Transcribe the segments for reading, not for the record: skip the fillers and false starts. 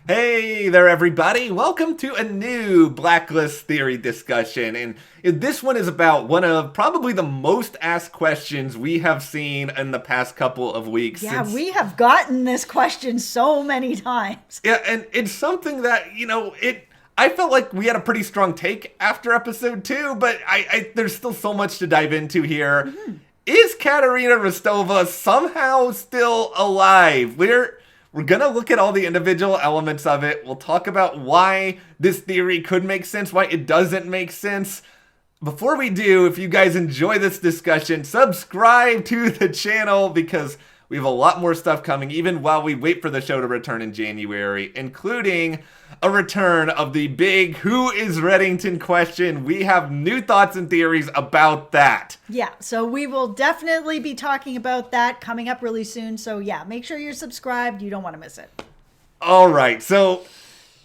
Hey there, everybody. Welcome to a new Blacklist theory discussion. And this one is about one of probably the most asked questions we have seen in the past couple of weeks. Yeah, we have gotten this question so many times. Yeah, and it's something that, I felt like we had a pretty strong take after episode 2, but there's still so much to dive into here. Is Katarina Rostova somehow still alive? We're gonna look at all the individual elements of it. We'll talk about why this theory could make sense, why it doesn't make sense. Before we do, if you guys enjoy this discussion, subscribe to the channel because we have a lot more stuff coming, even while we wait for the show to return in January, including a return of the big Who is Reddington question. We have new thoughts and theories about that. Yeah, so we will definitely be talking about that coming up really soon. So yeah, make sure you're subscribed. You don't want to miss it. All right, so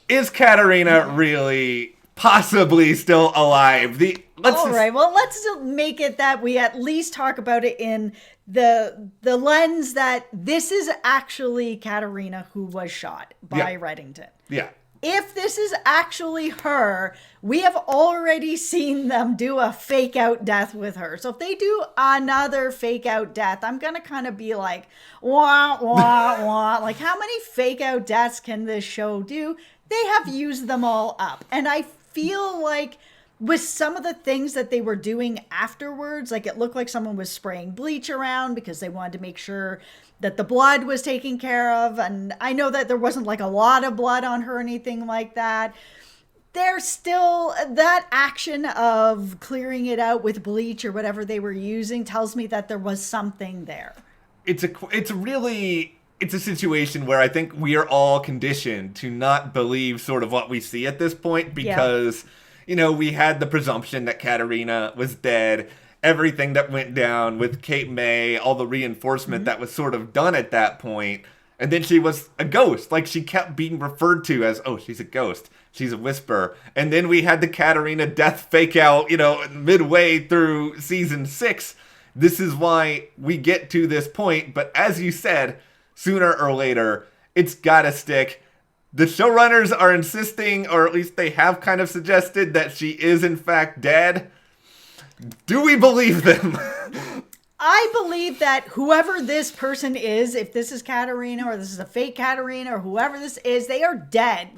is Katarina really possibly still alive? Well, let's make it that we at least talk about it in the lens that this is actually Katarina who was shot by Reddington. Yeah. If this is actually her, we have already seen them do a fake out death with her. So if they do another fake out death, I'm going to kind of be like, wah, wah, wah. Like, how many fake out deaths can this show do? They have used them all up. And I feel like with some of the things that they were doing afterwards, like it looked like someone was spraying bleach around because they wanted to make sure that the blood was taken care of. And I know that there wasn't like a lot of blood on her or anything like that. There's still that action of clearing it out with bleach or whatever they were using tells me that there was something there. It's a situation where I think we are all conditioned to not believe sort of what we see at this point because, we had the presumption that Katarina was dead. Everything that went down with Cape May, all the reinforcement that was sort of done at that point. And then she was a ghost. Like, she kept being referred to as, oh, she's a ghost. She's a whisper. And then we had the Katarina death fake out, midway through season 6. This is why we get to this point. But as you said, sooner or later, it's gotta stick. The showrunners are insisting, or at least they have kind of suggested, that she is in fact dead. Do we believe them? I believe that whoever this person is, if this is Katarina or this is a fake Katarina or whoever this is, they are dead.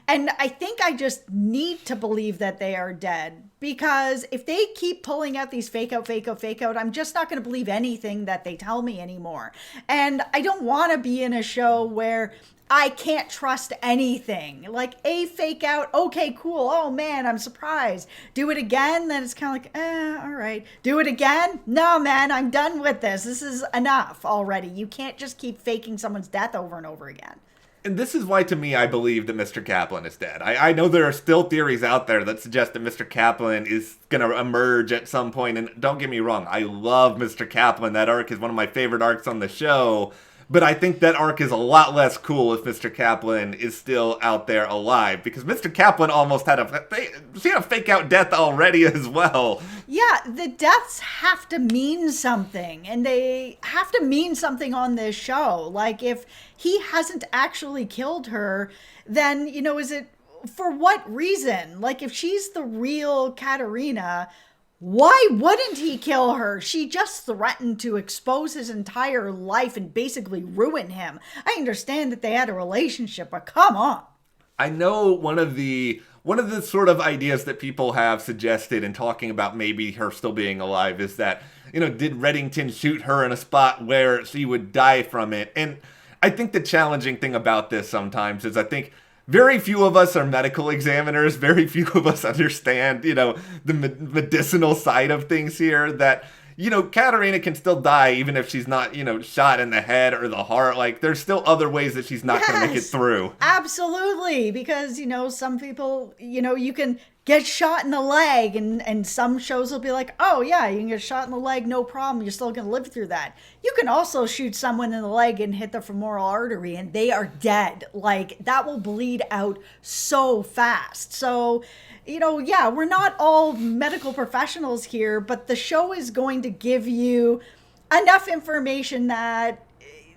And I think I just need to believe that they are dead because if they keep pulling out these fake out, I'm just not going to believe anything that they tell me anymore. And I don't want to be in a show where I can't trust anything. Like a fake out, okay, cool. Oh man, I'm surprised. Do it again, then it's kind of like, all right. Do it again? No, man, I'm done with this. This is enough already. You can't just keep faking someone's death over and over again. And this is why, to me, I believe that Mr. Kaplan is dead. I know there are still theories out there that suggest that Mr. Kaplan is going to emerge at some point. And don't get me wrong, I love Mr. Kaplan. That arc is one of my favorite arcs on the show. But I think that arc is a lot less cool if Mr. Kaplan is still out there alive. Because Mr. Kaplan almost had a fake out death already as well. Yeah, the deaths have to mean something. And they have to mean something on this show. Like, if he hasn't actually killed her, then, is it for what reason? Like, if she's the real Katarina, why wouldn't he kill her? She just threatened to expose his entire life and basically ruin him. I understand that they had a relationship, but come on. I know one of the sort of ideas that people have suggested in talking about maybe her still being alive is that, did Reddington shoot her in a spot where she would die from it? And I think the challenging thing about this sometimes is I think very few of us are medical examiners. Very few of us understand, the medicinal side of things here. That, Katarina can still die even if she's not, shot in the head or the heart. Like, there's still other ways that she's not going to make it through. Absolutely. Because, some people, you can get shot in the leg and some shows will be like, oh yeah, you can get shot in the leg, no problem. You're still going to live through that. You can also shoot someone in the leg and hit the femoral artery and they are dead. Like, that will bleed out so fast. So, yeah, we're not all medical professionals here, but the show is going to give you enough information that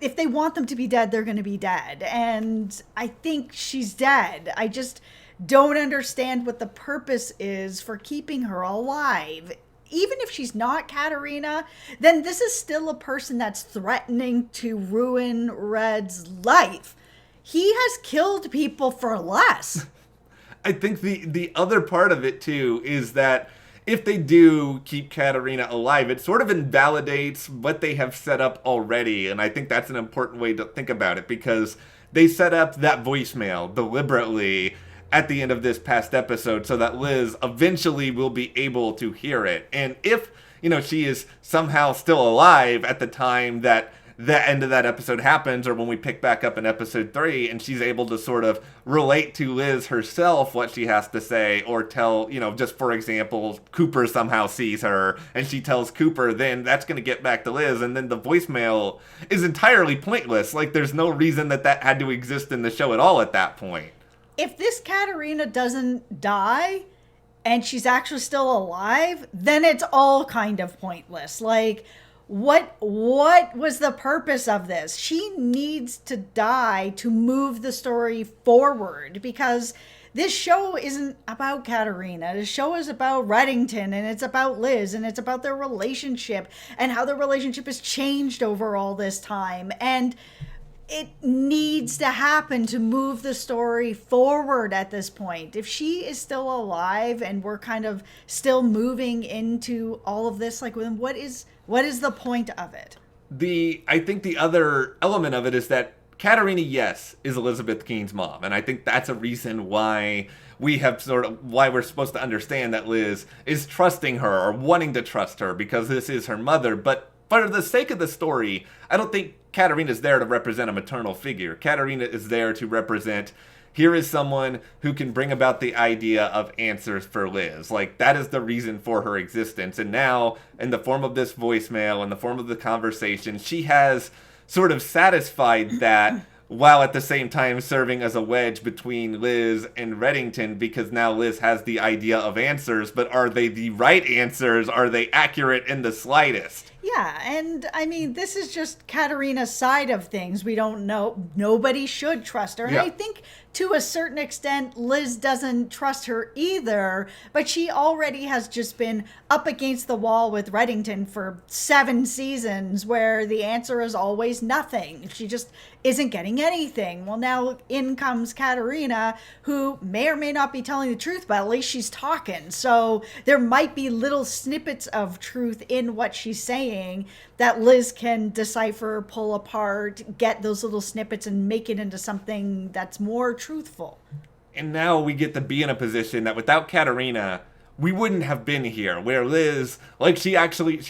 if they want them to be dead, they're going to be dead. And I think she's dead. I just don't understand what the purpose is for keeping her alive. Even if she's not Katarina, then this is still a person that's threatening to ruin Red's life. He has killed people for less. I think the other part of it, too, is that if they do keep Katarina alive, it sort of invalidates what they have set up already. And I think that's an important way to think about it, because they set up that voicemail deliberately at the end of this past episode so that Liz eventually will be able to hear it. And if, she is somehow still alive at the time that the end of that episode happens, or when we pick back up in episode 3 and she's able to sort of relate to Liz herself what she has to say, or tell, just for example, Cooper somehow sees her and she tells Cooper, then that's going to get back to Liz, and then the voicemail is entirely pointless. Like, there's no reason that had to exist in the show at all at that point. If this Katarina doesn't die and she's actually still alive, then it's all kind of pointless. Like, what was the purpose of this? She needs to die to move the story forward, because this show isn't about Katarina. The show is about Reddington, and it's about Liz, and it's about their relationship and how their relationship has changed over all this time. And it needs to happen to move the story forward at this point. If she is still alive and we're kind of still moving into all of this, like, what is the point of it? I think the other element of it is that Katarina, yes, is Elizabeth Keene's mom. And I think that's a reason why why we're supposed to understand that Liz is trusting her or wanting to trust her, because this is her mother. But for the sake of the story, I don't think Katarina is there to represent a maternal figure. Katarina is there to represent, here is someone who can bring about the idea of answers for Liz. Like, that is the reason for her existence. And now, in the form of this voicemail, in the form of the conversation, she has sort of satisfied that, while at the same time serving as a wedge between Liz and Reddington, because now Liz has the idea of answers, but are they the right answers? Are they accurate in the slightest? Yeah, and I mean, this is just Katarina's side of things. We don't know. Nobody should trust her. And Yeah. I think to a certain extent, Liz doesn't trust her either, but she already has just been up against the wall with Reddington for 7 seasons, where the answer is always nothing. She just isn't getting anything. Well, now in comes Katarina, who may or may not be telling the truth, but at least she's talking. So there might be little snippets of truth in what she's saying that Liz can decipher, pull apart, get those little snippets and make it into something that's more truthful. And now we get to be in a position that without Katarina, we wouldn't have been here, where Liz, like, she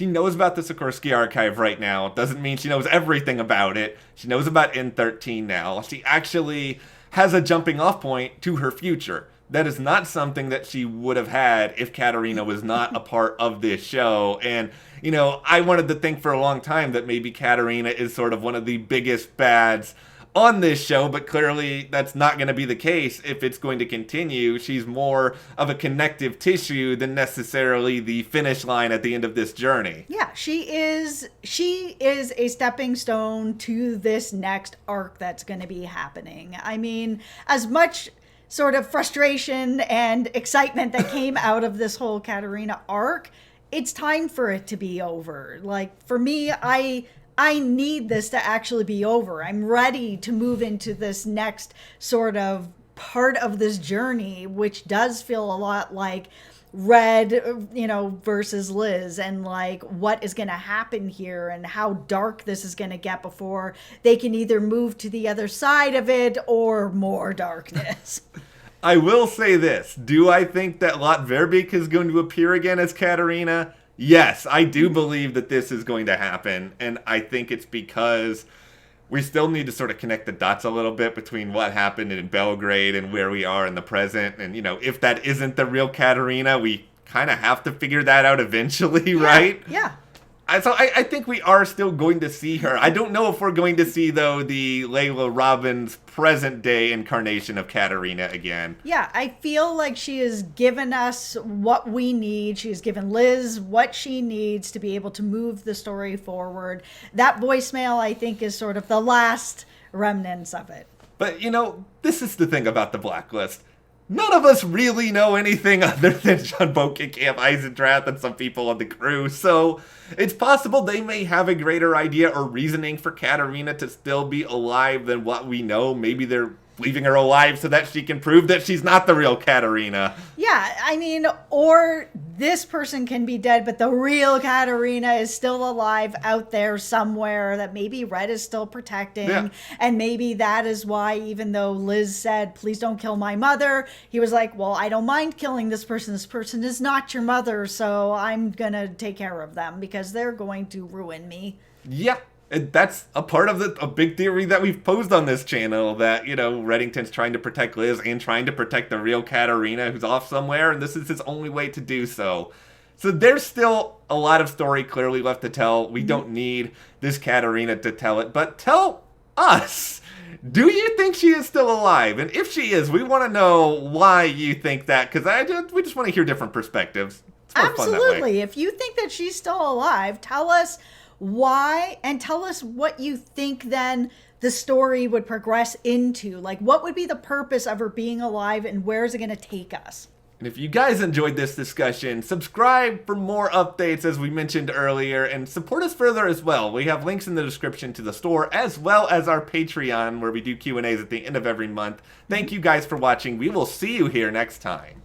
knows about the Sikorsky archive right now. It doesn't mean she knows everything about it. She knows about N13 now. She actually has a jumping off point to her future. That is not something that she would have had if Katarina was not a part of this show. And, I wanted to think for a long time that maybe Katarina is sort of one of the biggest bads on this show, but clearly that's not going to be the case if it's going to continue. She's more of a connective tissue than necessarily the finish line at the end of this journey. Yeah, she is a stepping stone to this next arc that's going to be happening. I mean, as much sort of frustration and excitement that came out of this whole Katarina arc, it's time for it to be over. Like, for me, I need this to actually be over. I'm ready to move into this next sort of part of this journey, which does feel a lot like Red, versus Liz, and like what is going to happen here and how dark this is going to get before they can either move to the other side of it or more darkness. I will say this. Do I think that Lot Verbeek is going to appear again as Katarina? Yes, I do believe that this is going to happen. And I think it's because we still need to sort of connect the dots a little bit between what happened in Belgrade and where we are in the present. And, if that isn't the real Katarina, we kind of have to figure that out eventually, right? Yeah. I think we are still going to see her. I don't know if we're going to see, though, the Layla Robbins present-day incarnation of Katarina again. Yeah, I feel like she has given us what we need. She's given Liz what she needs to be able to move the story forward. That voicemail, I think, is sort of the last remnants of it. But, this is the thing about the Blacklist. None of us really know anything other than John Bokenkamp, Eisendrath, and some people on the crew, so it's possible they may have a greater idea or reasoning for Katarina to still be alive than what we know. Maybe they're leaving her alive so that she can prove that she's not the real Katarina. Yeah, I mean, or this person can be dead, but the real Katarina is still alive out there somewhere that maybe Red is still protecting. Yeah. And maybe that is why, even though Liz said, please don't kill my mother, he was like, well, I don't mind killing this person. This person is not your mother, so I'm going to take care of them because they're going to ruin me. Yeah. And that's a part of a big theory that we've posed on this channel, that, Reddington's trying to protect Liz and trying to protect the real Katarina who's off somewhere, and this is his only way to do so. So there's still a lot of story clearly left to tell. We don't need this Katarina to tell it, but tell us. Do you think she is still alive? And if she is, we want to know why you think that, because we just want to hear different perspectives. It's more fun that way. Absolutely. If you think that she's still alive, tell us why, and tell us what you think then the story would progress into. Like, what would be the purpose of her being alive, and where is it going to take us? And if you guys enjoyed this discussion, subscribe for more updates, as we mentioned earlier, and support us further as well. We have links in the description to the store, as well as our Patreon, where we do Q&As at the end of every month. Thank you guys for watching. We will see you here next time.